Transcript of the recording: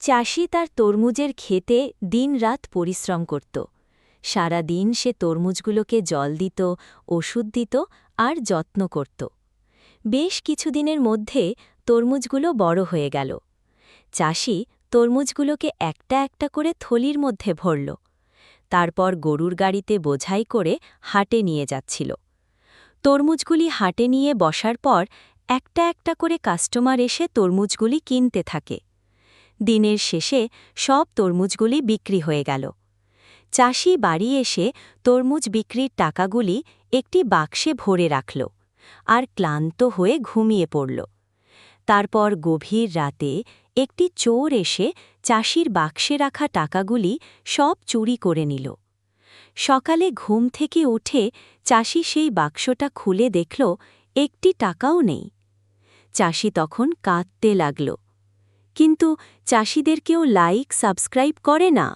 চাষি তার তরমুজের ক্ষেতে দিনরাত পরিশ্রম করত। সারা দিন সে তরমুজগুলোকে জল দিত, ওষুধ দিত আর যত্ন করত। বেশ কিছুদিনের মধ্যে তরমুজগুলো বড় হয়ে গেল। চাষি তরমুজগুলোকে একটা একটা করে থলির মধ্যে ভরল। তারপর গরুর গাড়িতে বোঝাই করে হাটে নিয়ে যাচ্ছিল। তরমুজগুলি হাটে নিয়ে বসার পর একটা একটা করে কাস্টমার এসে তরমুজগুলি কিনতে থাকে। দিনের শেষে সব তরমুজগুলি বিক্রি হয়ে গেল। চাষি বাড়ি এসে তরমুজ বিক্রির টাকাগুলি একটি বাক্সে ভরে রাখল আর ক্লান্ত হয়ে ঘুমিয়ে পড়ল। তারপর গভীর রাতে একটি চোর এসে চাষির বাক্সে রাখা টাকাগুলি সব চুরি করে নিল। সকালে ঘুম থেকে উঠে চাষি সেই বাক্সটা খুলে দেখল একটি টাকাও নেই। চাষি তখন কাঁদতে লাগল। কিন্তু চাষিদের কেউ লাইক সাবস্ক্রাইব করে না।